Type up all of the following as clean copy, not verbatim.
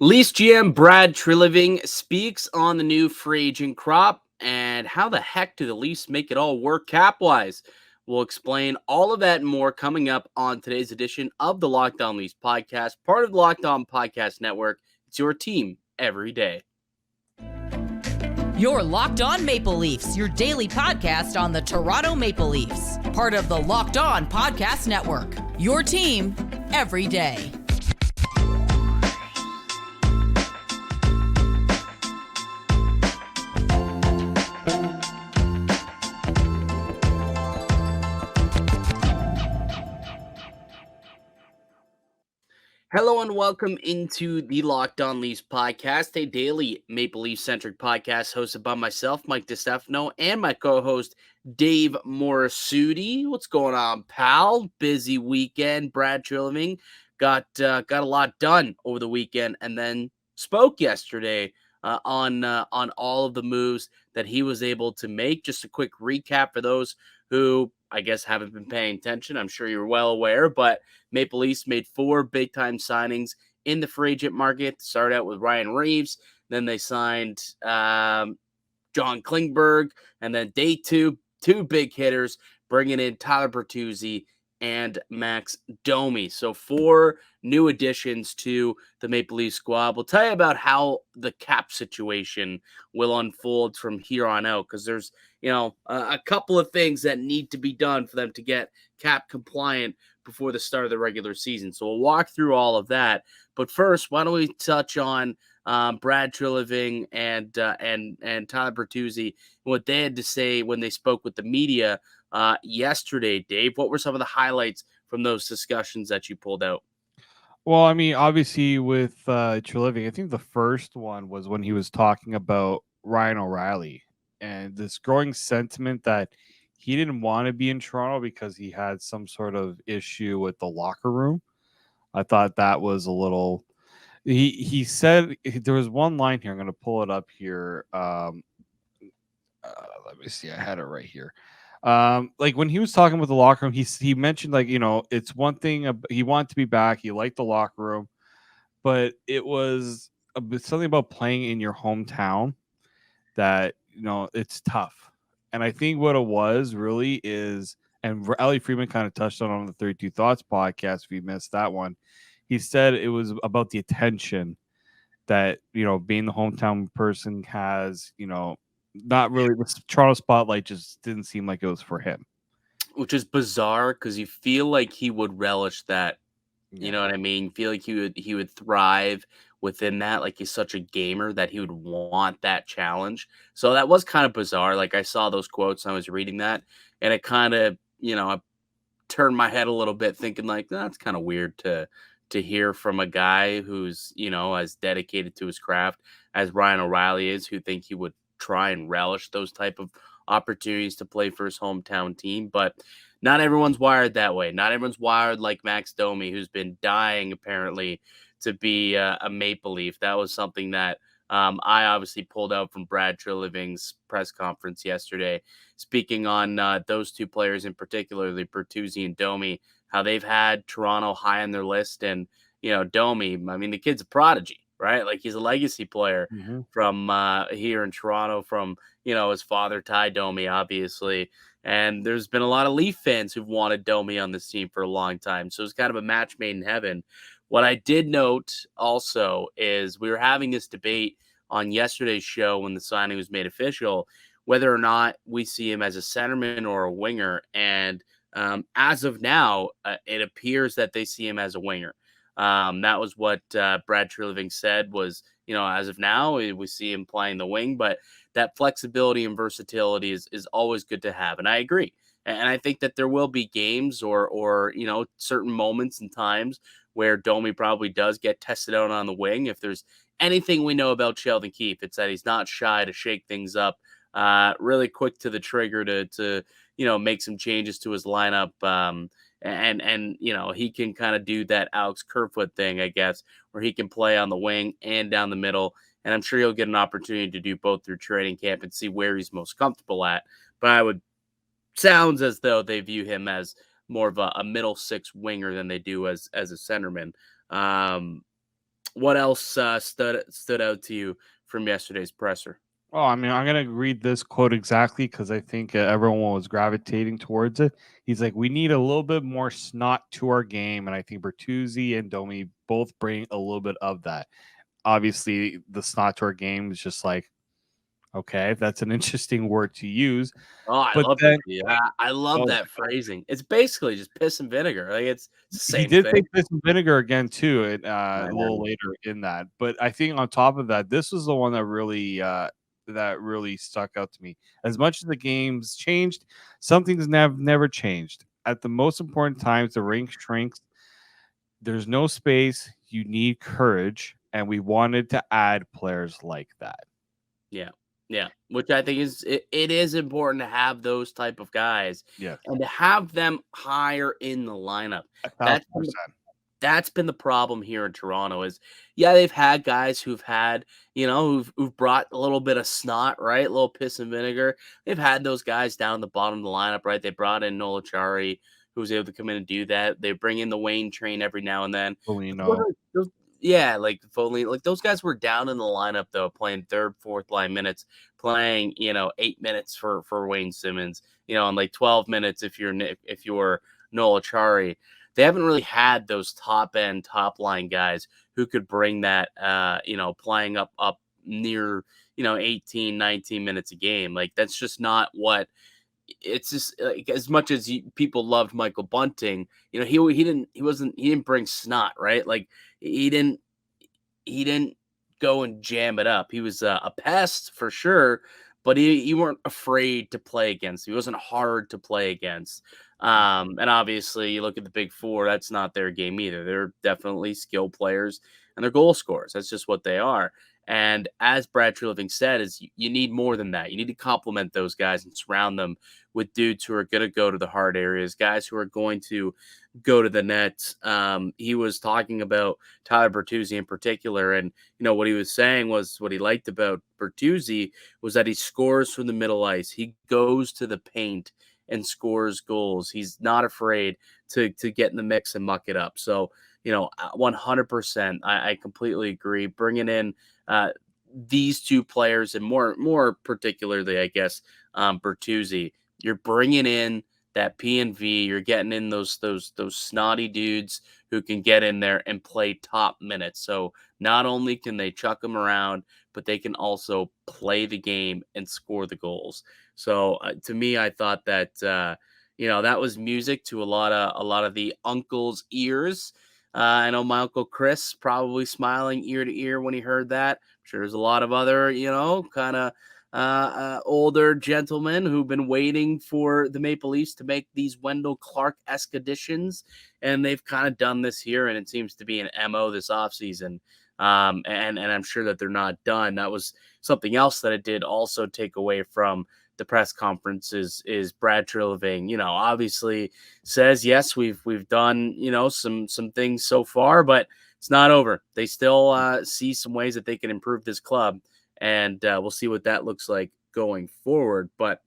Leafs GM Brad Treliving speaks on the new free agent crop and how the heck do the Leafs make it all work cap-wise. We'll explain all of that and more coming up on today's edition of the Locked On Leafs podcast, part of the Locked On Podcast Network. It's your team every day. You're Locked On Maple Leafs, your daily podcast on the Toronto Maple Leafs, part of the Locked On Podcast Network. Your team every day. Hello and welcome into the Locked On Leafs podcast, a daily Maple Leaf-centric podcast hosted by myself, Mike DiStefano, and my co-host, Dave Morassutti. What's going on, pal? Busy weekend. Brad Treliving got a lot done over the weekend and then spoke yesterday on all of the moves that he was able to make. Just a quick recap for those who I guess haven't been paying attention. I'm sure you're well aware, but Maple Leafs made 4 big-time signings in the free agent market. Started out with Ryan Reeves, then they signed John Klingberg, and then day two big hitters, bringing in Tyler Bertuzzi and Max Domi. So 4 new additions to the Maple Leaf squad. We'll tell you about how the cap situation will unfold from here on out, because there's a couple of things that need to be done for them to get cap compliant before the start of the regular season. So we'll walk through all of that. But first, why don't we touch on Brad Treliving and Tyler Bertuzzi, what they had to say when they spoke with the media yesterday. Dave, what were some of the highlights from those discussions that you pulled out? Well, I mean, obviously with Treliving, I think the first one was when he was talking about Ryan O'Reilly and this growing sentiment that he didn't want to be in Toronto because he had some sort of issue with the locker room. I thought that was a little. He said there was one line here. I'm going to pull it up here. Let me see. I had it right here. Like when he was talking with the locker room, he mentioned it's one thing he wanted to be back. He liked the locker room, but it was something about playing in your hometown that it's tough. And I think what it was really is, and Ali Freeman kind of touched on the 32 Thoughts podcast. If you missed that one, he said it was about the attention that being the hometown person has. Not really. The Toronto spotlight just didn't seem like it was for him, which is bizarre because you feel like he would relish that. Yeah. You know what I mean? You feel like he would thrive within that. Like he's such a gamer that he would want that challenge. So that was kind of bizarre. Like I saw those quotes and I was reading that, and it kind of I turned my head a little bit, thinking like that's kind of weird to hear from a guy who's as dedicated to his craft as Ryan O'Reilly is, who think he would try and relish those type of opportunities to play for his hometown team. But not everyone's wired that way. Not everyone's wired like Max Domi, who's been dying apparently to be a Maple Leaf. That was something that I obviously pulled out from Brad Treliving's press conference yesterday, speaking on those 2 players in particular, Bertuzzi and Domi, how they've had Toronto high on their list. And, Domi, I mean, the kid's a prodigy, right? Like he's a legacy player from here in Toronto, from, his father, Ty Domi, obviously. And there's been a lot of Leaf fans who've wanted Domi on this team for a long time. So it's kind of a match made in heaven. What I did note also is we were having this debate on yesterday's show when the signing was made official, whether or not we see him as a centerman or a winger. And as of now, it appears that they see him as a winger. That was what Brad Treliving said was, as of now, we see him playing the wing, but that flexibility and versatility is always good to have. And I agree. And I think that there will be games or certain moments and times where Domi probably does get tested out on the wing. If there's anything we know about Sheldon Keefe, it's that he's not shy to shake things up, really quick to the trigger to make some changes to his lineup. And he can kind of do that Alex Kerfoot thing, I guess, where he can play on the wing and down the middle. And I'm sure he'll get an opportunity to do both through training camp and see where he's most comfortable at. But sounds as though they view him as more of a middle 6 winger than they do as a centerman. What else stood out to you from yesterday's presser? Oh, I mean, I'm gonna read this quote exactly because I think everyone was gravitating towards it. He's like, "We need a little bit more snot to our game," and I think Bertuzzi and Domi both bring a little bit of that. Obviously, the snot to our game is just like, okay, that's an interesting word to use, Oh, I but love then it. Yeah, I love oh, that phrasing. It's basically just piss and vinegar. Like it's the he same did say thing. piss and vinegar again too, I a little know. later in that. But I think on top of that, this was the one that really stuck out to me. As much as the game's changed, some things never changed. At the most important times, the rink shrinks. There's no space. You need courage, and we wanted to add players like that. Yeah. Yeah. Which I think it is important to have those type of guys Yes, and to have them higher in the lineup. a That's thousand been the percent. that's been the problem here in Toronto is, yeah, they've had guys who've had, who've brought a little bit of snot, right? A little piss and vinegar. They've had those guys down the bottom of the lineup, right? They brought in Nolachari, who was able to come in and do that. They bring in the Wayne train every now and then. But Polino. yeah, like Foley, like those guys were down in the lineup though, playing third, fourth line minutes, playing 8 minutes for Wayne Simmons, and like 12 minutes if you're Noel Achari. They haven't really had those top end, top line guys who could bring that, playing up near 18, 19 minutes a game. Like that's just not what it's just like as much as people loved Michael Bunting, he didn't bring snot, right? Like he didn't he didn't go and jam it up. He was a pest for sure, but he weren't afraid to play against. He wasn't hard to play against. And obviously, you look at the big four. That's not their game either. They're definitely skill players and they're goal scorers. That's just what they are. And as Brad Treliving said, is you need more than that. You need to complement those guys and surround them with dudes who are going to go to the hard areas, guys who are going to go to the net. He was talking about Tyler Bertuzzi in particular, and what he was saying was what he liked about Bertuzzi was that he scores from the middle ice. He goes to the paint and scores goals. He's not afraid to get in the mix and muck it up. So 100%, I completely agree. Bringing in these two players, and more particularly, I guess, Bertuzzi, you're bringing in that P and V. You're getting in those snotty dudes who can get in there and play top minutes. So not only can they chuck them around, but they can also play the game and score the goals. So to me, I thought that that was music to a lot of the uncles' ears. I know my uncle Chris probably smiling ear to ear when he heard that. I'm sure there's a lot of other kind of older gentlemen who've been waiting for the Maple Leafs to make these Wendell Clark-esque additions, and they've kind of done this here, and it seems to be an MO this offseason. And I'm sure that they're not done. That was something else that it did also take away from the press conferences is Brad Treliving, obviously says, yes, we've done, some things so far, but it's not over. They still see some ways that they can improve this club, and we'll see what that looks like going forward. But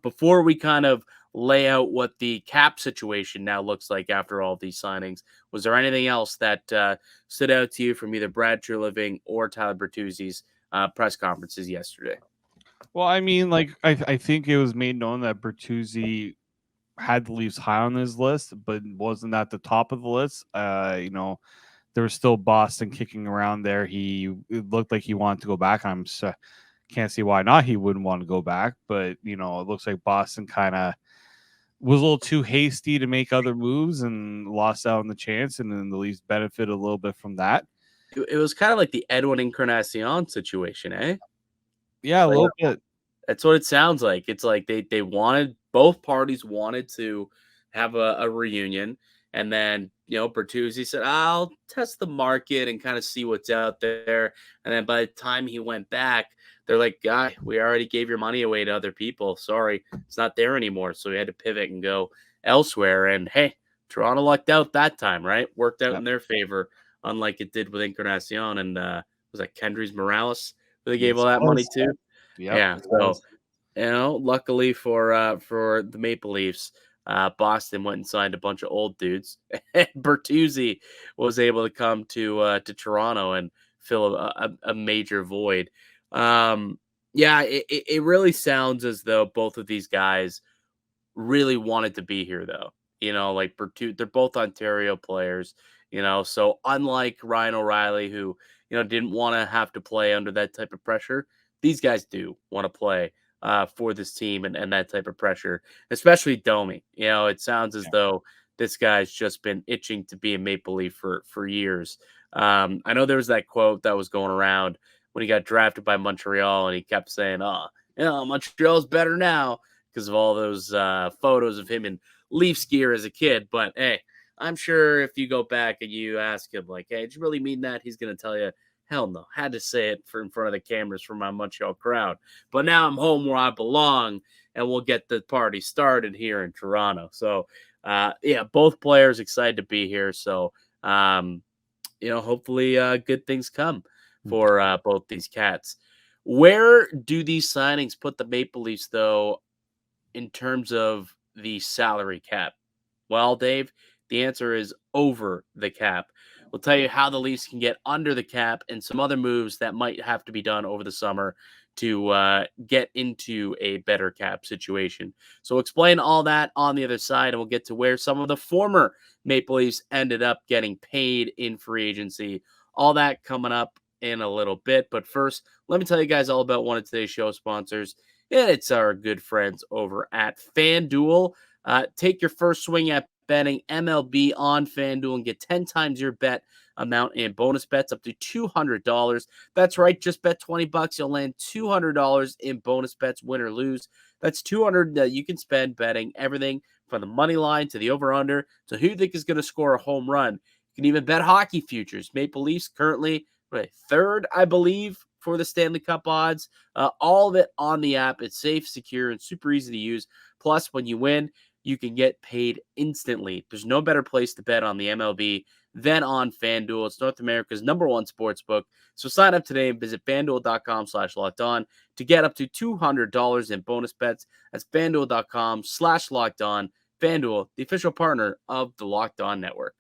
before we kind of lay out what the cap situation now looks like after all these signings, was there anything else that stood out to you from either Brad Treliving or Tyler Bertuzzi's press conferences yesterday? Well, I mean, like I think it was made known that Bertuzzi had the Leafs high on his list, but wasn't at the top of the list. There was still Boston kicking around there. It looked like he wanted to go back. Can't see why not. He wouldn't want to go back, but it looks like Boston kind of was a little too hasty to make other moves and lost out on the chance, and then the Leafs benefit a little bit from that. It was kind of like the Edwin Encarnacion situation, eh? Yeah, a Like, little bit. that's what it sounds like. It's like they wanted both parties wanted to have a reunion, and then Bertuzzi said, "I'll test the market and kind of see what's out there." And then by the time he went back, they're like, "Guy, we already gave your money away to other people. Sorry, it's not there anymore." So he had to pivot and go elsewhere. And hey, Toronto lucked out that time, right? Worked out Yep. in their favor, unlike it did with Encarnacion and was that Kendrys Morales who they gave Yes, all it that money was. to? Yep. Yeah. So luckily for the Maple Leafs, Boston went and signed a bunch of old dudes. And Bertuzzi was able to come to Toronto and fill a major void. Yeah, it really sounds as though both of these guys really wanted to be here, though. Like they're both Ontario players. So unlike Ryan O'Reilly, who didn't want to have to play under that type of pressure, these guys do want to play for this team and that type of pressure, especially Domi. It sounds as though this guy's just been itching to be a Maple Leaf for years. I know there was that quote that was going around when he got drafted by Montreal, and he kept saying, "Oh, Montreal's better now," because of all those photos of him in Leafs gear as a kid. But hey, I'm sure if you go back and you ask him, like, "Hey, did you really mean that?" He's going to tell you, "Hell no, had to say it in front of the cameras for my Montreal crowd. But now I'm home where I belong, and we'll get the party started here in Toronto." So, yeah, both players excited to be here. So, hopefully good things come for both these cats. Where do these signings put the Maple Leafs, though, in terms of the salary cap? Well, Dave, the answer is over the cap. We'll tell you how the Leafs can get under the cap and some other moves that might have to be done over the summer to get into a better cap situation. So we'll explain all that on the other side, and we'll get to where some of the former Maple Leafs ended up getting paid in free agency. All that coming up in a little bit. But first, let me tell you guys all about one of today's show sponsors. And it's our good friends over at FanDuel. Take your first swing at betting MLB on FanDuel and get 10 times your bet amount in bonus bets up to $200. That's right. Just bet $20. You'll land $200 in bonus bets, win or lose. That's $200 that you can spend betting everything from the money line to the over-under to who you think is going to score a home run. You can even bet hockey futures. Maple Leafs currently third, I believe, for the Stanley Cup odds. All of it on the app. It's safe, secure, and super easy to use. Plus, when you win, you can get paid instantly. There's no better place to bet on the MLB than on FanDuel. It's North America's #1 sports book. So sign up today and visit FanDuel.com/lockedon to get up to $200 in bonus bets. That's FanDuel.com/lockedon. FanDuel, the official partner of the Locked On Network.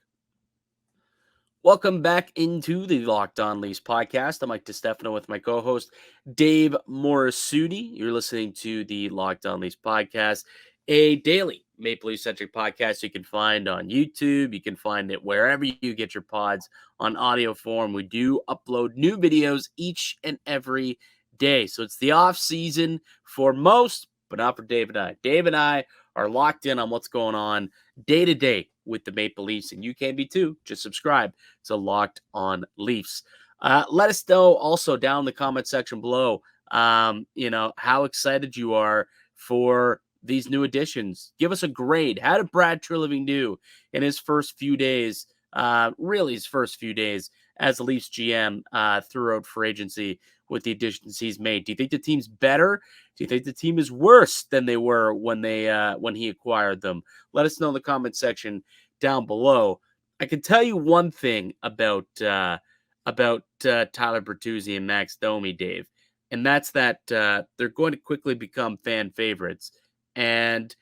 Welcome back into the Locked On Leafs podcast. I'm Mike DiStefano with my co-host, Dave Morassutti. You're listening to the Locked On Leafs podcast, a daily Maple Leaf-centric podcast you can find on YouTube. You can find it wherever you get your pods on audio form. We do upload new videos each and every day. So it's the off season for most, but not for Dave and I. Dave and I are locked in on what's going on day to day with the Maple Leafs, and you can be too. Just subscribe to Locked On Leafs. Let us know also down in the comment section below, how excited you are for these new additions. Give us a grade. How did Brad Treliving do in his first few days, his first few days as the Leafs GM throughout free agency with the additions he's made? Do you think the team's better? Do you think the team is worse than they were when he acquired them? Let us know in the comment section down below. I can tell you one thing about Tyler Bertuzzi and Max Domi, Dave, and that's that they're going to quickly become fan favorites. And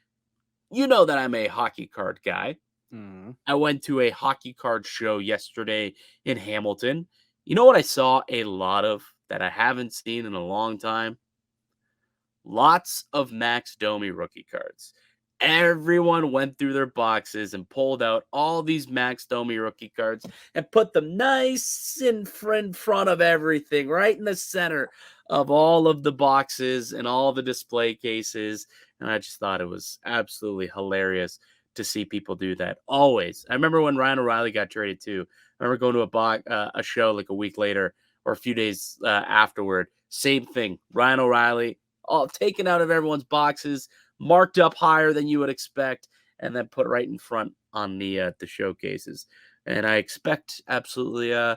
you know that I'm a hockey card guy. I went to a hockey card show yesterday in Hamilton. You know what I saw a lot of that I haven't seen in a long time? Lots of Max Domi rookie cards. Everyone went through their boxes and pulled out all these Max Domi rookie cards and put them nice in front of everything, right in the center of all of the boxes and all the display cases. And I just thought it was absolutely hilarious to see people do that. Always. I remember when Ryan O'Reilly got traded too. I remember going to a show like a week later or a few days afterward. Same thing. Ryan O'Reilly, all taken out of everyone's boxes, marked up higher than you would expect, and then put right in front on the showcases. And I expect absolutely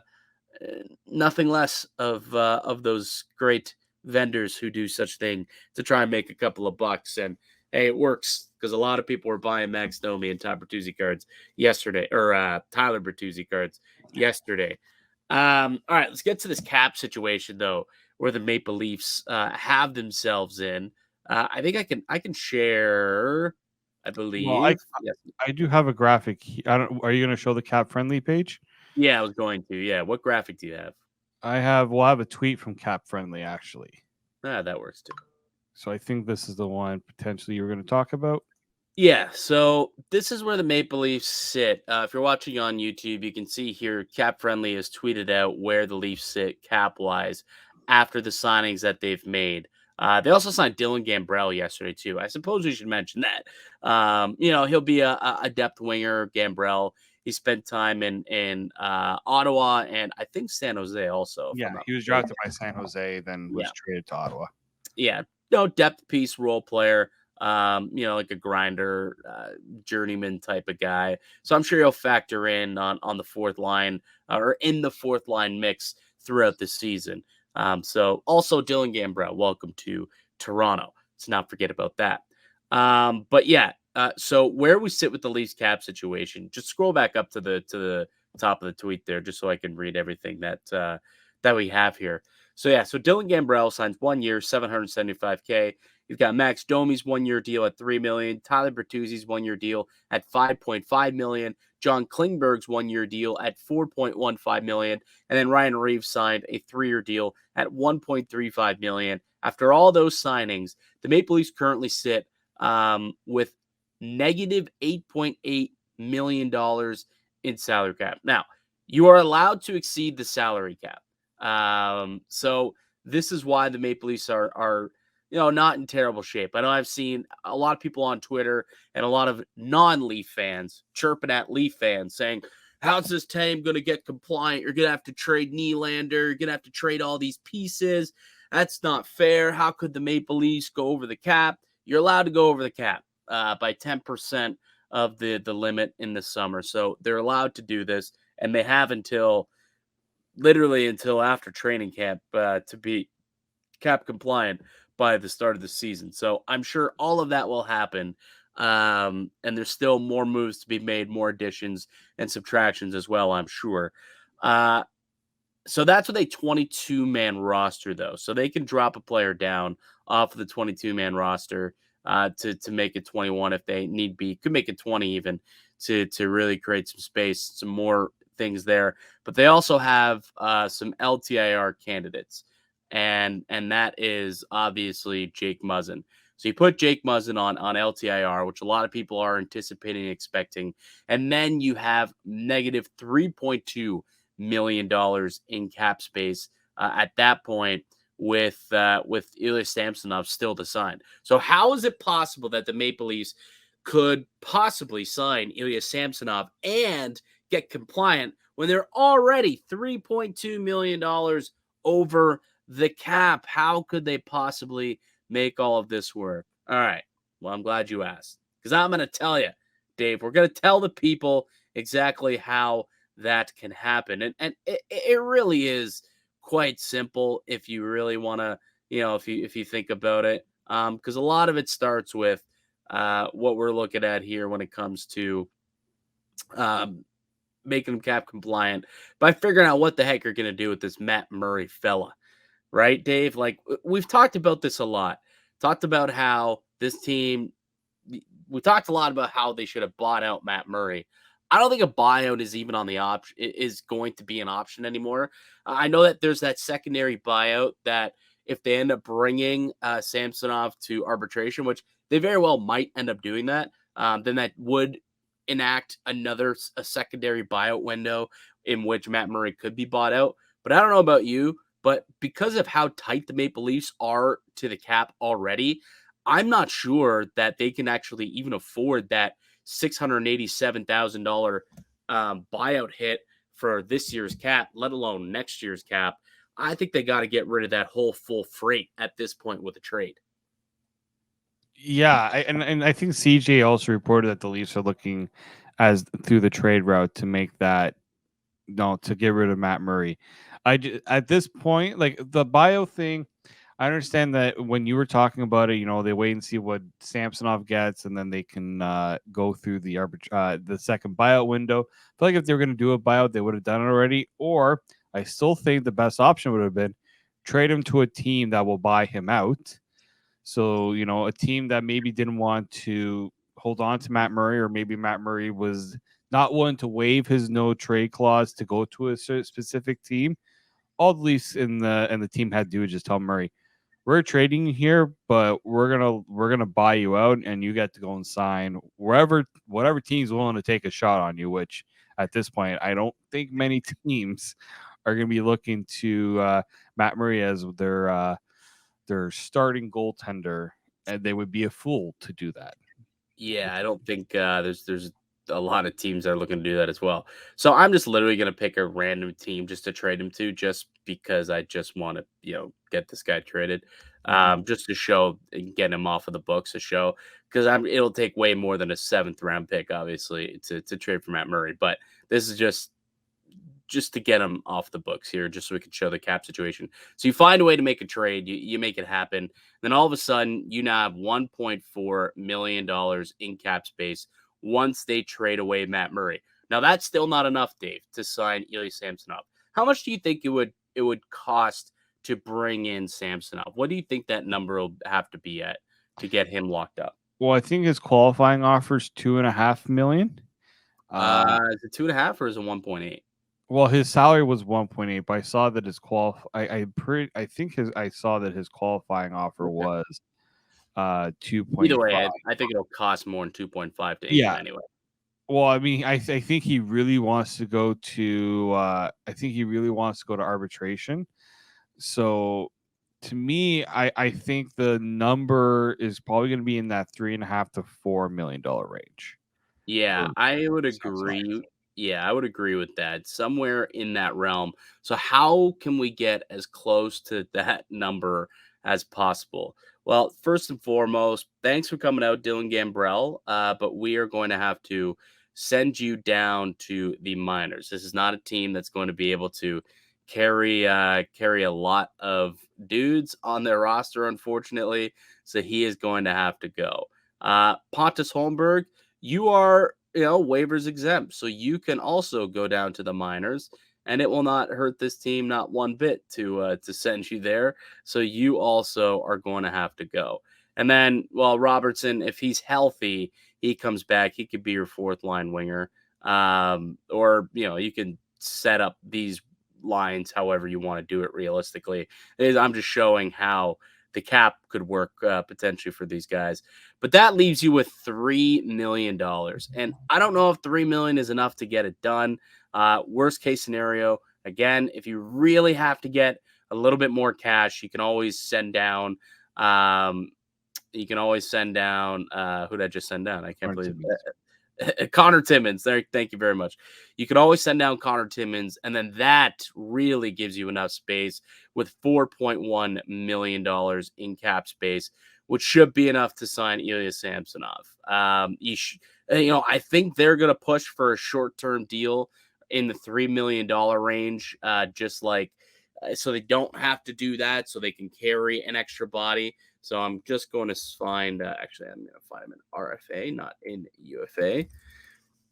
nothing less of those great vendors who do such thing to try and make a couple of bucks. And hey, it works because a lot of people were buying Max Domi and Tyler Bertuzzi cards yesterday, or Tyler Bertuzzi cards yesterday. All right, let's get to this cap situation though, where the Maple Leafs have themselves in. I think I can share I Well, I believe. Yes. I do have a graphic. I don't. Are you going to show the cap friendly page? Yeah, I was going to. Yeah. What graphic do you have? We'll have a tweet from cap friendly actually. Ah, that works too. So I think this is the one potentially you were going to talk about. Yeah, so this is where the Maple Leafs sit. If you're watching on YouTube, you can see here Cap Friendly has tweeted out where the Leafs sit cap wise after the signings that they've made. They also signed Dylan Gambrell yesterday too. I suppose we should mention that. He'll be a depth winger. Gambrell. He spent time in Ottawa and I think San Jose also. If Yeah, I'm not he was mistaken. drafted by San Jose, then Yeah, was traded to Ottawa. yeah, no depth piece role player. Like a grinder, journeyman type of guy. So I'm sure he'll factor in on the fourth line or in the fourth line mix throughout the season. So also Dylan Gambrell, welcome to Toronto. Let's not forget about that. But yeah, so where we sit with the Leafs cap situation, just scroll back up to the top of the tweet there, just so I can read everything that we have here. So yeah, so Dylan Gambrell signs 1 year, $775K. You've got Max Domi's 1 year deal at $3 million, Tyler Bertuzzi's 1 year deal at $5.5 million, John Klingberg's 1 year deal at $4.15 million, and then Ryan Reeves signed a 3 year deal at $1.35 million. After all those signings, the Maple Leafs currently sit with negative $8.8 million in salary cap. Now, you are allowed to exceed the salary cap. So this is why the Maple Leafs are not in terrible shape. I know I've seen a lot of people on Twitter and a lot of non-Leaf fans chirping at Leaf fans saying, how's this team going to get compliant? You're going to have to trade Nylander. You're going to have to trade all these pieces. That's not fair. How could the Maple Leafs go over the cap? You're allowed to go over the cap by 10% of the limit in the summer. So they're allowed to do this, and they have literally until after training camp to be cap compliant by the start of the season. So I'm sure all of that will happen. And there's still more moves to be made, more additions and subtractions as well, I'm sure. So that's with a 22-man roster, though. So they can drop a player down off of the 22-man roster to make it 21 if they need be. Could make it 20 even to really create some space, some more things there. But they also have some LTIR candidates, and that is obviously Jake Muzzin. So you put Jake Muzzin on LTIR, which a lot of people are anticipating and expecting, and then you have negative $3.2 million in cap space at that point with Ilya Samsonov still to sign. So how is it possible that the Maple Leafs could possibly sign Ilya Samsonov and get compliant when they're already $3.2 million over the cap? How could they possibly make all of this work? All right. Well, I'm glad you asked, because I'm going to tell you, Dave. We're going to tell the people exactly how that can happen. And it really is quite simple if you really want to, if you think about it, because a lot of it starts with what we're looking at here when it comes to making them cap compliant by figuring out what the heck you're going to do with this Matt Murray fella. Right, Dave? Like, we've talked about this a lot. Talked about how this team, we talked a lot about how they should have bought out Matt Murray. I don't think a buyout is even on the option, is going to be an option anymore. I know that there's that secondary buyout that if they end up bringing Samsonov to arbitration, which they very well might end up doing that, then that would enact a secondary buyout window in which Matt Murray could be bought out. But I don't know about you, but because of how tight the Maple Leafs are to the cap already, I'm not sure that they can actually even afford that $687,000 buyout hit for this year's cap, let alone next year's cap. I think they got to get rid of that whole full freight at this point with a trade. Yeah, and I think CJ also reported that the Leafs are looking as through the trade route to make that to get rid of Matt Murray. At this point, like the bio thing, I understand that when you were talking about it, they wait and see what Samsonov gets, and then they can go through the second buyout window. I feel like if they were going to do a buyout, they would have done it already. Or I still think the best option would have been trade him to a team that will buy him out. So, a team that maybe didn't want to hold on to Matt Murray, or maybe Matt Murray was not willing to waive his no trade clause to go to a specific team. All the Leafs and the team had to do was just tell Murray, we're trading you here, but we're gonna buy you out, and you get to go and sign whatever team's willing to take a shot on you. Which at this point, I don't think many teams are going to be looking to Matt Murray as their starting goaltender, and they would be a fool to do that. Yeah, I don't think there's a lot of teams that are looking to do that as well. So I'm just literally going to pick a random team just to trade him to, just because I just want to, get this guy traded, just to show and get him off of the books. To show, because it'll take way more than a 7th round pick, obviously, to trade for Matt Murray. But this is just to get him off the books here, just so we can show the cap situation. So you find a way to make a trade, you make it happen. Then all of a sudden, you now have $1.4 million in cap space once they trade away Matt Murray. Now that's still not enough, Dave, to sign Ilya Samsonov. How much do you think it would cost to bring in Samsonov? What do you think that number will have to be at to get him locked up? Well, I think his qualifying offer is $2.5 million. Is it 2.5 or is it 1.8? Well, his salary was 1.8, but I saw that his I saw that his qualifying offer was 2.5. Either way, I think it'll cost more than 2.5 to Ingram anyway. Well, I mean, I think he really wants to go to arbitration. So to me, I think the number is probably going to be in that $3.5 to $4 million range. Yeah, I would agree. Yeah, I would agree with that. Somewhere in that realm. So how can we get as close to that number as possible? Well, first and foremost, thanks for coming out, Dylan Gambrell. But we are going to have to send you down to the minors. This is not a team that's going to be able to carry a lot of dudes on their roster, unfortunately. So he is going to have to go. Pontus Holmberg, you are waivers exempt, so you can also go down to the minors, and it will not hurt this team not one bit to send you there. So you also are going to have to go. And then, well, Robertson, if he's healthy, he comes back. He could be your 4th line winger, or you can set up these lines however you want to do it. Realistically, I'm just showing how the cap could work potentially for these guys. But that leaves you with $3 million. And I don't know if $3 million is enough to get it done. Worst case scenario, again, if you really have to get a little bit more cash, you can always send down who did I just send down? I can't believe that. Connor Timmins. There, thank you very much. You could always send down Connor Timmins, and then that really gives you enough space with $4.1 million in cap space, which should be enough to sign Ilya Samsonov. I think they're going to push for a short-term deal in the $3 million range, so they don't have to do that, so they can carry an extra body. So I'm just going to find, I'm going to find him in RFA, not in UFA.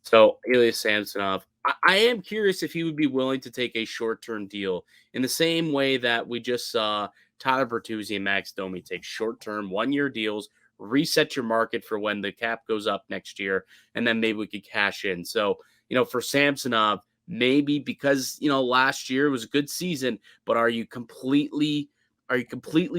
So Ilya Samsonov, I am curious if he would be willing to take a short-term deal in the same way that we just saw Tyler Bertuzzi and Max Domi take short-term 1-year deals, reset your market for when the cap goes up next year, and then maybe we could cash in. So, for Samsonov, maybe because, last year was a good season, but are you completely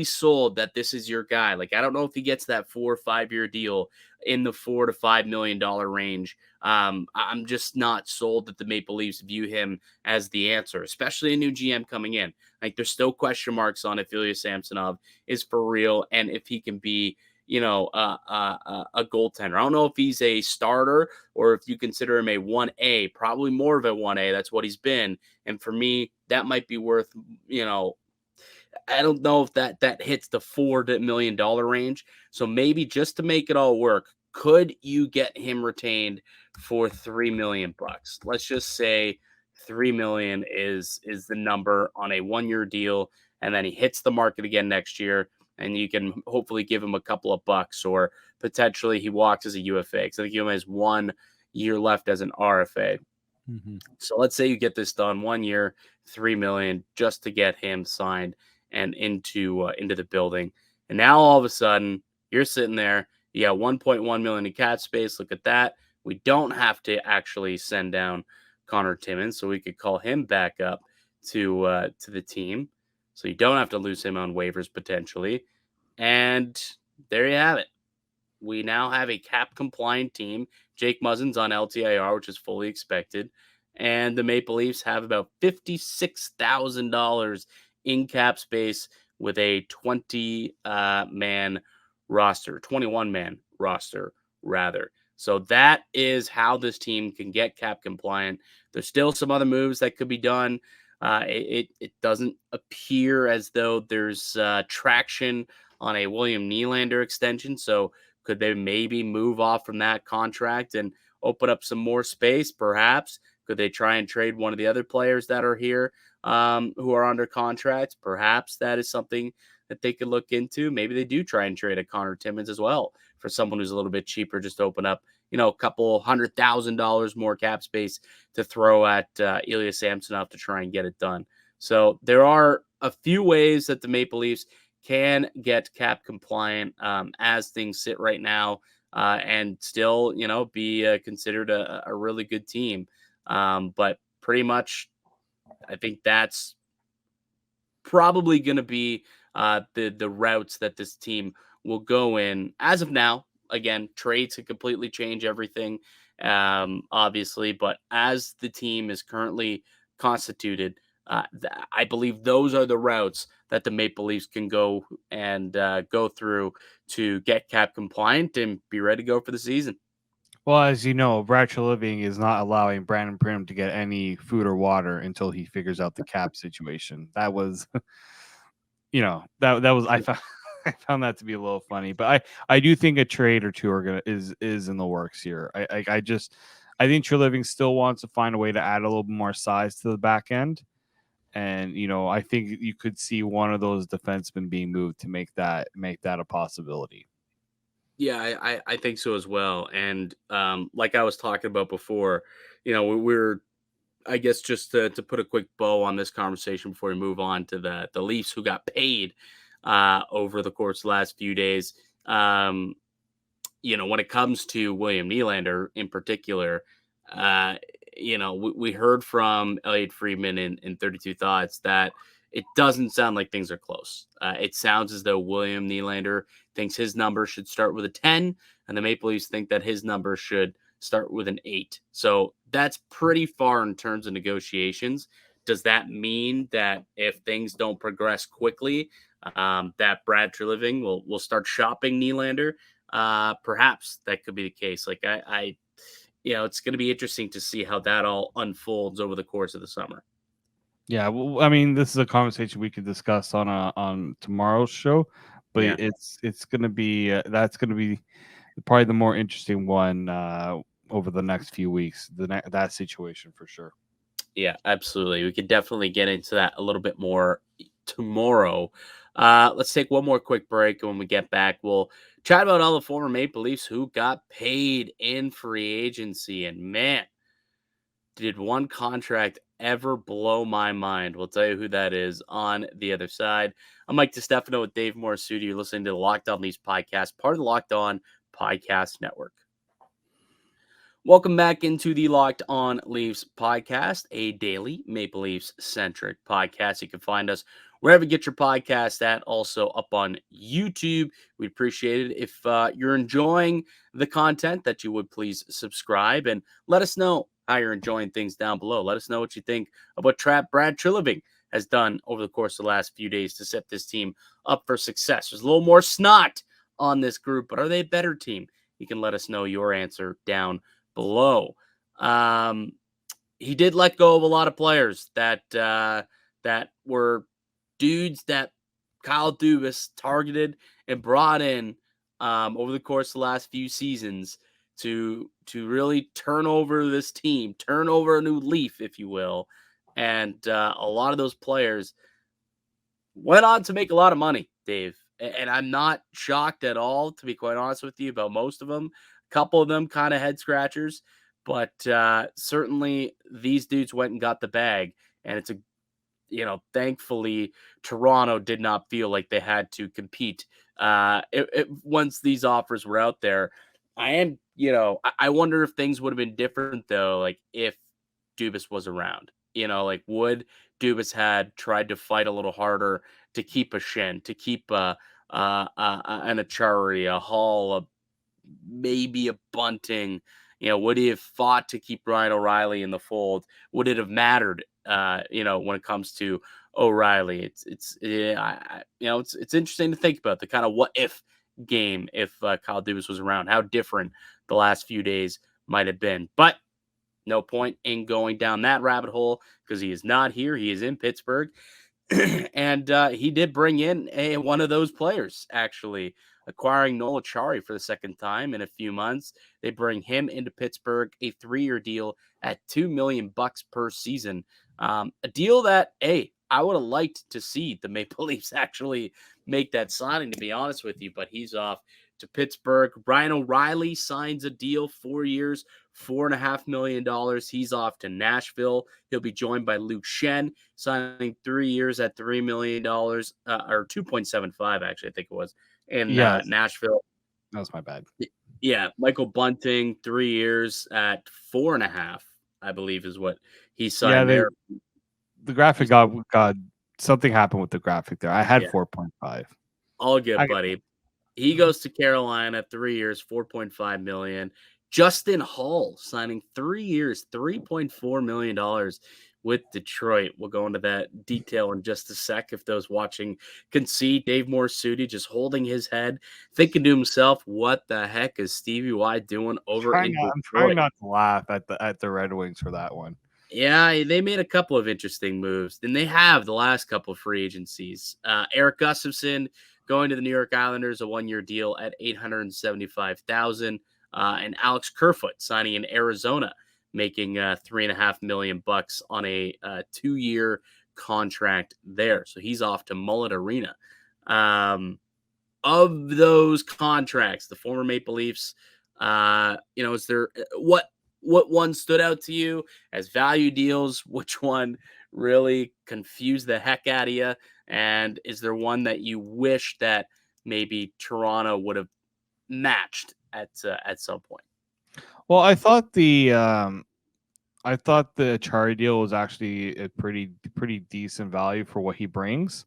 sold that this is your guy? Like, I don't know if he gets that 4 or 5 year deal in the $4 to $5 million range. I'm just not sold that the Maple Leafs view him as the answer, especially a new GM coming in. Like, there's still question marks on if Ilya Samsonov is for real and if he can be, a goaltender. I don't know if he's a starter or if you consider him a 1A, probably more of a 1A. That's what he's been. And for me, that might be worth, I don't know if that hits the $4 million range. So maybe just to make it all work, could you get him retained for $3 million bucks? Let's just say $3 million is the number on a 1-year deal, and then he hits the market again next year, and you can hopefully give him a couple of bucks, or potentially he walks as a UFA, because I think he only has 1 year left as an RFA. Mm-hmm. So let's say you get this done 1 year, $3 million, just to get him signed and into the building. And now all of a sudden you're sitting there Yeah, 1.1 million in cap space. Look at that. We don't have to actually send down Connor Timmins, so we could call him back up to the team. So you don't have to lose him on waivers potentially. And there you have it. We now have a cap compliant team. Jake Muzzin's on LTIR, which is fully expected. And the Maple Leafs have about $56,000 in cap space with a 20 man roster, 21 man roster, rather. So that is how this team can get cap compliant. There's still some other moves that could be done. It doesn't appear as though there's traction on a William Nylander extension. So could they maybe move off from that contract and open up some more space? Perhaps. Could they try and trade one of the other players that are here who are under contract? Perhaps that is something that they could look into. Maybe they do try and trade a Connor Timmins as well for someone who's a little bit cheaper, just to open up, a couple $100,000 more cap space to throw at Ilya Samsonov to try and get it done. So there are a few ways that the Maple Leafs can get cap compliant as things sit right now and still, be considered a really good team. But pretty much, I think that's probably going to be the routes that this team will go in as of now. Again, trades could completely change everything, obviously. But as the team is currently constituted, I believe those are the routes that the Maple Leafs can go and go through to get cap compliant and be ready to go for the season. Well, as you know, Brad Treliving is not allowing Brandon Prim to get any food or water until he figures out the cap situation. That was, that was I found that to be a little funny, but I do think a trade or two is in the works here. I think Treliving still wants to find a way to add a little bit more size to the back end. And I think you could see one of those defensemen being moved to make that a possibility. Yeah, I think so as well. And like I was talking about before, we're I guess just to put a quick bow on this conversation before we move on to the Leafs who got paid over the course of the last few days. When it comes to William Nylander in particular, uh, we heard from Elliot Friedman in 32 Thoughts that it doesn't sound like things are close. It sounds as though William Nylander thinks his number should start with a 10, and the Maple Leafs think that his number should start with an 8. So that's pretty far in terms of negotiations. Does that mean that if things don't progress quickly, that Brad Treliving will start shopping Nylander? Perhaps that could be the case. Like it's going to be interesting to see how that all unfolds over the course of the summer. Yeah, well, I mean, this is a conversation we could discuss on tomorrow's show, but Yeah. it's going to be that's going to be probably the more interesting one over the next few weeks. That situation for sure. Yeah, absolutely. We could definitely get into that a little bit more tomorrow. Let's take one more quick break. And when we get back, we'll chat about all the former Maple Leafs who got paid in free agency. And man, did one contract ever blow my mind? We'll tell you who that is on the other side. I'm Mike DiStefano with Dave Morassutti. You're listening to the Locked On Leafs podcast, part of the Locked On Podcast Network. Welcome back into the Locked On Leafs podcast, a daily Maple Leafs centric podcast. You can find us wherever you get your podcast at, also up on YouTube. We'd appreciate it if you're enjoying the content that you would please subscribe and let us know how you're enjoying things down below. Let us know what you think of what Brad Treliving has done over the course of the last few days to set this team up for success. There's a little more snot on this group, but are they a better team? You can let us know your answer down below. He did let go of a lot of players that were dudes that Kyle Dubas targeted and brought in over the course of the last few seasons to really turn over this team, turn over a new leaf, if you will. And a lot of those players went on to make a lot of money, Dave. And I'm not shocked at all, to be quite honest with you, about most of them. A couple of them kind of head scratchers, but certainly these dudes went and got the bag. And it's thankfully, Toronto did not feel like they had to compete. Once these offers were out there, I wonder if things would have been different though, like if Dubas was around. Like would Dubas had tried to fight a little harder to keep a Shen, to keep an Achari, a Hall, maybe a Bunting. Would he have fought to keep Ryan O'Reilly in the fold? Would it have mattered? When it comes to O'Reilly, it's yeah, it's interesting to think about the kind of what if game if Kyle Dubas was around, how different the last few days might have been. But no point in going down that rabbit hole because he is not here. He is in Pittsburgh. And he did bring in one of those players, actually, acquiring Noel Achari for the second time in a few months. They bring him into Pittsburgh, a 3-year deal at $2 million per season. A deal that, I would have liked to see the Maple Leafs actually make that signing, to be honest with you, but he's off to Pittsburgh. Ryan O'Reilly signs a deal, 4 years, $4.5 million. He's off to Nashville. He'll be joined by Luke Shen, signing 3 years at $3 million, or 2.75, actually, I think it was, in Yes, Nashville. that was my bad. Yeah, Michael Bunting, 3 years at 4.5, I believe, is what he Yeah, signed there. the graphic got something happened with the graphic there. I had 4.5. All good, buddy. He goes to Carolina, 3 years, $4.5 million. Justin Hall signing 3 years, $3.4 million with Detroit. We'll go into that detail in just a sec. If those watching can see Dave Morassutti just holding his head, thinking to himself, what the heck is Stevie Y doing over in Detroit? I'm trying not to laugh at the Red Wings for that one. Yeah, they made a couple of interesting moves. And they have the last couple of free agencies. Eric Gustafson going to the New York Islanders, a 1-year deal at $875,000. And Alex Kerfoot signing in Arizona, making $3.5 million on a 2-year contract there. So he's off to Mullet Arena. Of those contracts, the former Maple Leafs, is there what one stood out to you as value deals? Which one really confused the heck out of you? And is there one that you wish that maybe Toronto would have matched at some point? Well, I thought the Achari deal was actually a pretty decent value for what he brings.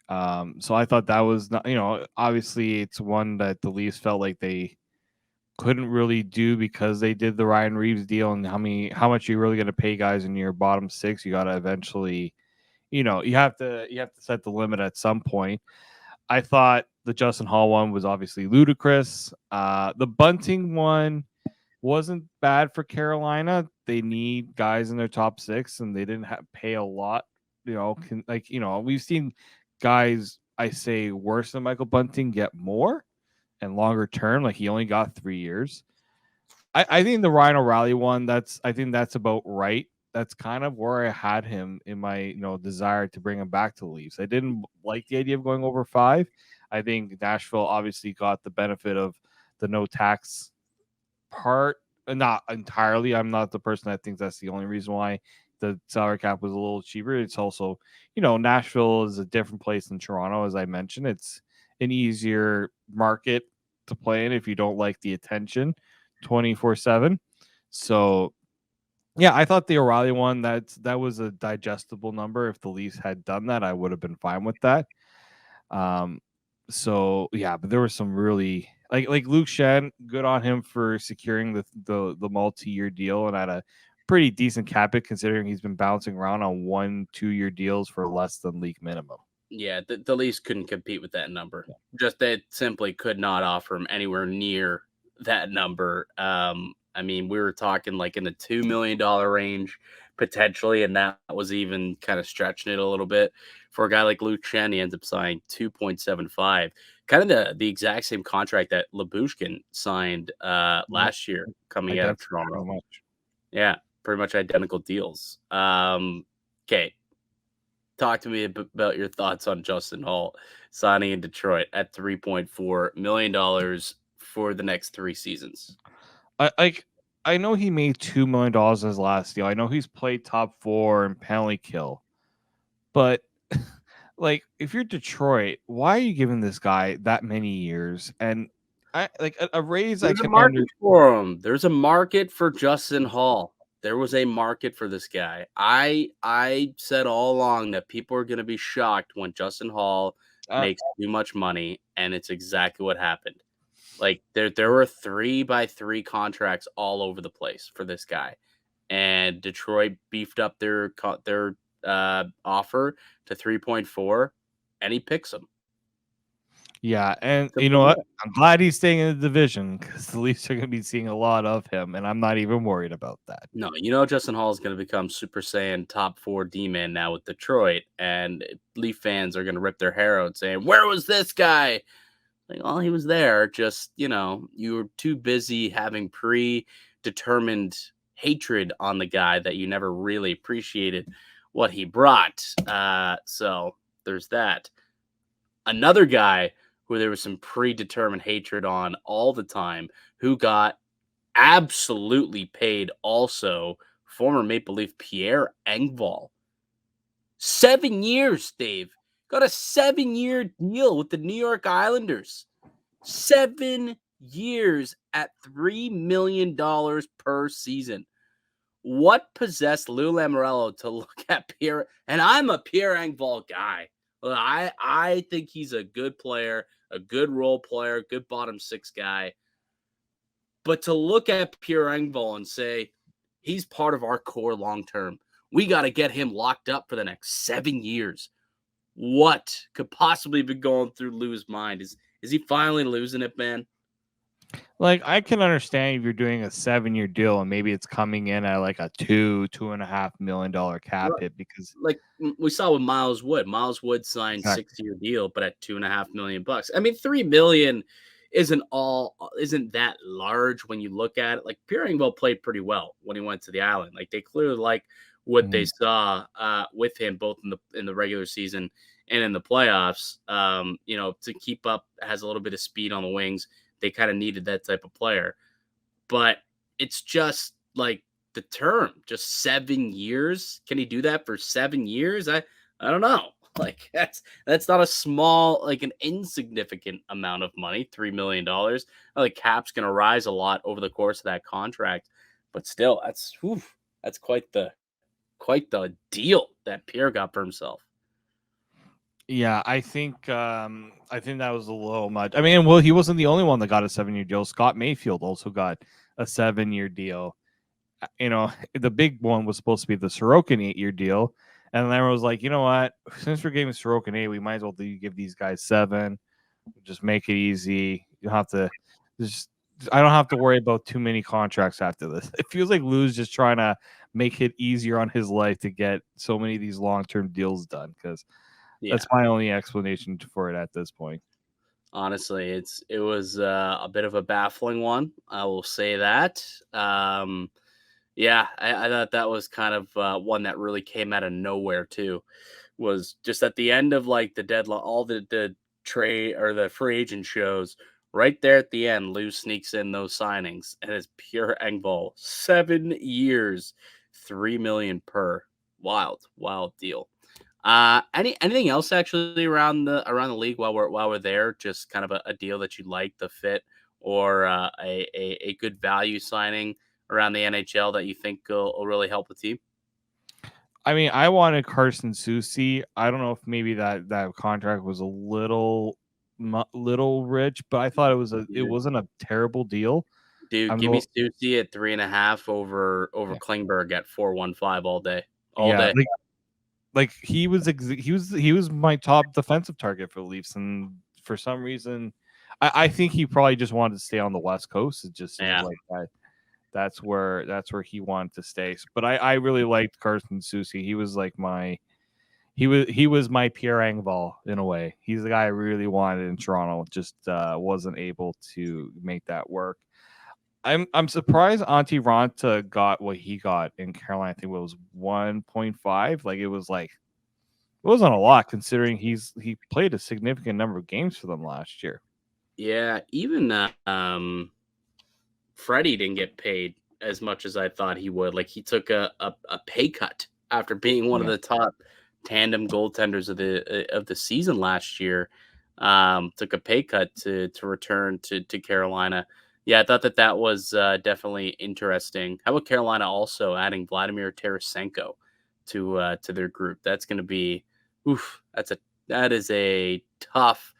So I thought that was not, obviously it's one that the Leafs felt like they couldn't really do because they did the Ryan Reeves deal, and how much you're really going to pay guys in your bottom six. You got to eventually, you have to set the limit at some point. I thought the Justin Hall one was obviously ludicrous. The Bunting one wasn't bad for Carolina. They need guys in their top six, and they didn't pay a lot. We've seen guys, I say, worse than Michael Bunting get more and longer term. Like he only got 3 years. I think the Ryan O'Reilly one, I think that's about right. That's kind of where I had him in my desire to bring him back to the Leafs. I didn't like the idea of going over 5. I think Nashville obviously got the benefit of the no tax part, not entirely. I'm not the person that thinks that's the only reason why the salary cap was a little cheaper. It's also, Nashville is a different place than Toronto, as I mentioned. It's an easier market to play in if you don't like the attention 24/7. So yeah, I thought the O'Reilly one, that was a digestible number. If the Leafs had done that, I would have been fine with that. So yeah, but there was some really like Luke Shen, good on him for securing the multi-year deal and at a pretty decent cap hit considering he's been bouncing around on 1-2 year deals for less than league minimum. Yeah, the Leafs couldn't compete with that number. Just they simply could not offer him anywhere near that number. We were talking like in the $2 million range potentially, and that was even kind of stretching it a little bit. For a guy like Luke Shen, he ends up signing 2.75, kind of the exact same contract that Lyubushkin signed last year coming out of Toronto. Yeah, pretty much identical deals. Okay. Talk to me about your thoughts on Justin Hall signing in Detroit at $3.4 million for the next 3 seasons. I know he made $2 million his last deal. I know he's played top 4 in penalty kill, But like, if you're Detroit, why are you giving this guy that many years? And I like a raise. I There's a can market for him. There's a market for Justin Hall. There was a market for this guy. I said all along that people are going to be shocked when Justin Hall makes too much money, and it's exactly what happened. Like there were 3-by-3 contracts all over the place for this guy, and Detroit beefed up their offer to 3.4, and he picks him. Yeah, and you know Simple as what? that. I'm glad he's staying in the division because the Leafs are going to be seeing a lot of him, and I'm not even worried about that. No, Justin Hall is going to become Super Saiyan top 4 D-man now with Detroit, and Leaf fans are going to rip their hair out saying, "Where was this guy?" Like, well, he was there. Just, you were too busy having predetermined hatred on the guy that you never really appreciated what he brought. So there's that. Another guy who there was some predetermined hatred on all the time, who got absolutely paid also, former Maple Leaf Pierre Engvall. 7 years, Dave. Got a 7-year deal with the New York Islanders. 7 years at $3 million per season. What possessed Lou Lamoriello to look at Pierre? And I'm a Pierre Engvall guy. I think he's a good player, a good role player, good bottom six guy. But to look at Pierre Engvall and say, he's part of our core long term, we got to get him locked up for the next 7 years. What could possibly be going through Lou's mind? Is he finally losing it, man? Like, I can understand if you're doing a 7-year deal and maybe it's coming in at like a $2.5 million cap hit because Like we saw with Miles Wood. Miles Wood signed Exactly. 6-year deal, but at $2.5 million. I mean, $3 million isn't that large when you look at it. Like Pierre Engvall played pretty well when he went to the Island. Like they clearly like what they saw with him both in the regular season and in the playoffs. To keep up, has a little bit of speed on the wings. They kind of needed that type of player, but it's just like the term, just 7 years. Can he do that for 7 years? I don't know. Like that's not a small, like an insignificant amount of money. $3 million. The cap's gonna rise a lot over the course of that contract, but still, that's quite the deal that Pierre got for himself. Yeah, I think that was a little much. I mean, well, he wasn't the only one that got a 7-year deal. Scott Mayfield also got a 7-year deal. The big one was supposed to be the Sorokin 8-year deal, and then I was like, you know what? Since we're giving Sorokin 8, we might as well give these guys 7. Just make it easy. You don't have to I don't have to worry about too many contracts after this. It feels like Lou's just trying to make it easier on his life to get so many of these long-term deals done because that's my only explanation for it at this point. Honestly, it was a bit of a baffling one. I will say that. I thought that was kind of one that really came out of nowhere too. Was just at the end of like the deadline, all the trade or the free agent shows. Right there at the end, Lou sneaks in those signings, and it's Pierre Engvall, 7 years, $3 million per. Wild deal. Anything else actually around the league while we're there? Just kind of a deal that you like, the fit, or a good value signing around the NHL that you think will really help the team? I mean, I wanted Carson Soucy. I don't know if maybe that contract was a little rich, but I thought it wasn't a terrible deal. Dude, give me Soucy at 3.5 over Klingberg at 4.15 all day. All day. Like he was my top defensive target for the Leafs, and for some reason, I think he probably just wanted to stay on the West Coast. It just seems like that. That's where he wanted to stay. But I really liked Carson Soucy. He was like he was my Pierre Engvall in a way. He's the guy I really wanted in Toronto. Just wasn't able to make that work. I'm surprised Antti Ranta got what he got in Carolina. I think it was 1.5. Like it wasn't a lot considering he played a significant number of games for them last year. Yeah, even Freddie didn't get paid as much as I thought he would. Like he took a pay cut after being one of the top tandem goaltenders of the season last year, took a pay cut to return to Carolina. Yeah, I thought that was definitely interesting. How about Carolina also adding Vladimir Tarasenko to their group? That's going to be, oof. That is a tough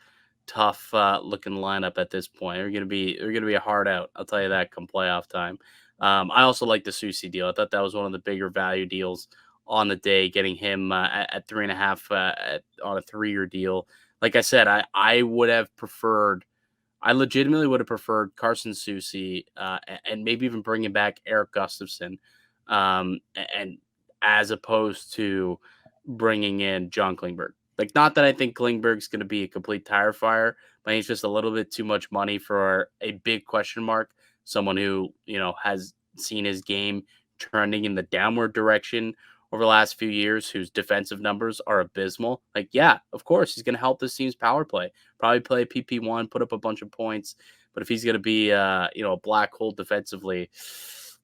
looking lineup at this point. They're gonna be a hard out. I'll tell you that come playoff time. I also like the Susi deal. I thought that was one of the bigger value deals on the day, getting him at 3.5 on a 3-year deal. Like I said, I would have preferred. I legitimately would have preferred Carson Susi and maybe even bringing back Eric Gustafson, and as opposed to bringing in John Klingberg. Like, not that I think Klingberg's going to be a complete tire fire, but he's just a little bit too much money for a big question mark. Someone who, has seen his game trending in the downward direction over the last few years, whose defensive numbers are abysmal. Like, yeah, of course, he's going to help this team's power play. Probably play PP1, put up a bunch of points. But if he's going to be, a black hole defensively,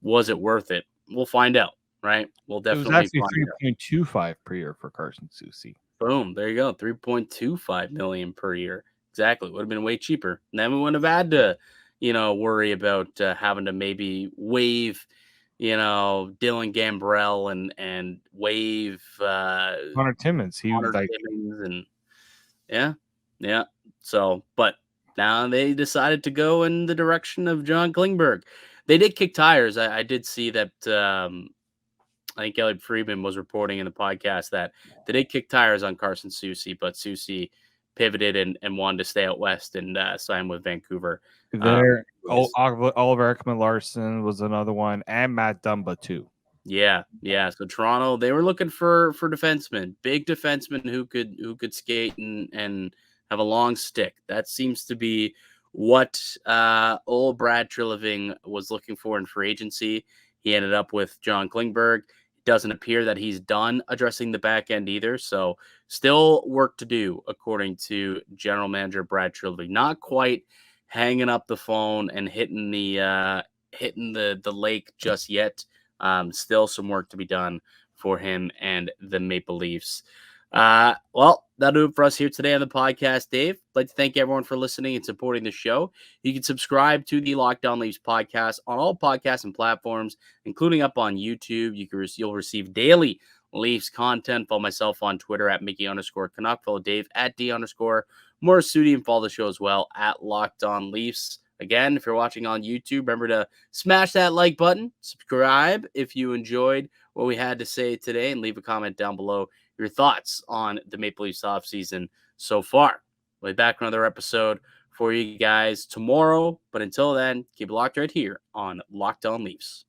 was it worth it? We'll find out, right? We'll It was definitely actually find out. 3.25 per year for Carson Susi. Boom. There you go. 3.25 million per year. Exactly. Would have been way cheaper. And then we wouldn't have had to, worry about having to maybe waive, Dylan Gambrell and waive Connor Timmins, he was Connor like, Timmins and yeah, yeah. So, but now they decided to go in the direction of John Klingberg. They did kick tires. I did see that. I think Elliot Friedman was reporting in the podcast that they did kick tires on Carson Susi, but Susi pivoted and wanted to stay out west and sign with Vancouver. there. Anyways. Oliver Ekman-Larsson was another one, and Matt Dumba too. Yeah. So Toronto, they were looking for defensemen, big defensemen who could skate and have a long stick. That seems to be what old Brad Treliving was looking for in free agency. He ended up with John Klingberg. It doesn't appear that he's done addressing the back end either. So still work to do, according to general manager Brad Treliving. Not quite hanging up the phone and hitting the lake just yet. Still some work to be done for him and the Maple Leafs. Well, that'll do it for us here today on the podcast, Dave. I'd like to thank everyone for listening and supporting the show. You can subscribe to the Locked On Leafs podcast on all podcasts and platforms, including up on YouTube. You'll receive daily Leafs content. Follow myself on Twitter at Mickey_Canuck. Follow Dave at D_Morassutti, and follow the show as well at Locked On Leafs. Again, if you're watching on YouTube, remember to smash that like button, subscribe if you enjoyed what we had to say today, and leave a comment down below your thoughts on the Maple Leafs offseason so far. We'll be back on another episode for you guys tomorrow, but until then, keep it locked right here on Locked On Leafs.